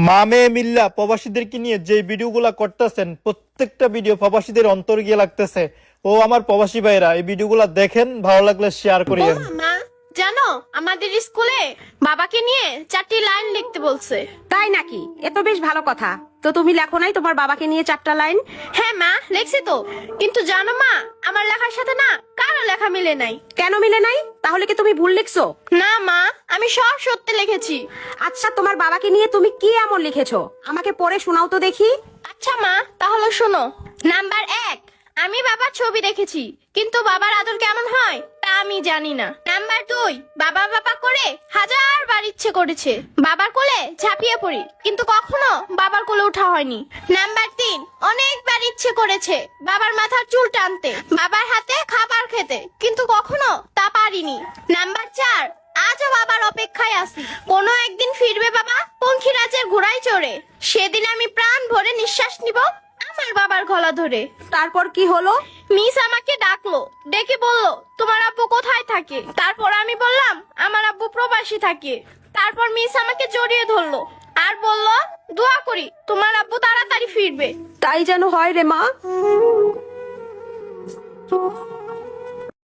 মা মেয়ে মিল্লা প্রবাসীদেরকে নিয়ে যে ভিডিওগুলা করতেছেন প্রত্যেকটা ভিডিও প্রবাসীদের অন্তর গিয়ে লাগতেছে। ও আমার প্রবাসী ভাইরা এই ভিডিওগুলা দেখেন, ভালো লাগলে শেয়ার করিয়েন। মা জানো আমাদের স্কুলে বাবাকে নিয়ে 4টি লাইন লিখতে বলছে। তাই নাকি? এ তো বেশ ভালো কথা। তো তুমি লেখো নাই তোমার বাবাকে নিয়ে 4টা লাইন? হ্যাঁ মা লিখছি তো, কিন্তু জানো মা আমার লেখার সাথে না কারো লেখা মিলে নাই। কেন মিলে নাই? তাহলে কি তুমি ভুল লিখছো? না মা, আমি সব সত্যি লিখেছি। আচ্ছা, তোমার বাবাকে নিয়ে তুমি কি এমন লিখেছো আমাকে পড়ে শোনাও তো দেখি। আচ্ছা মা, তাহলে শোনো। নাম্বার 1, আমি বাবার ছবি দেখেছি, কিন্তু বাবার আদর কেমন হয় তা আমি জানি না। নাম্বার 2, বাবা বাবা করে 1000বার ইচ্ছে করেছে বাবার কোলে ঝাঁপিয়ে পড়ি, কিন্তু কখনো বাবার কোলে ওঠা হয়নি। নাম্বার 3, অনেকবার ইচ্ছে করেছে বাবার মাথার চুল টানতে, বাবার হাতে খাবার খেতে, কিন্তু কখনো তা পারিনি। নাম্বার 4, আজও বাবার অপেক্ষায় আছি, কোনো একদিন ফিরবে বাবা পঙ্খিরাজের ঘোড়ায় চড়ে, সেদিন আমি প্রাণ ভরে নিঃশ্বাস নিব আমার বাবার গলা ধরে। তারপর কি হলো? মিস আমাকে ডাকলো, ডেকে বললো তোমার আব্বু কোথায় থাকে। তারপর আমি বললাম আমার আব্বু প্রবাসী থাকে। তারপর মিস আমাকে জড়িয়ে ধরলো আর বলল দোয়া করি তোমার আব্বু তাড়াতাড়ি ফিরবে। তাই যেন হয় রে মা।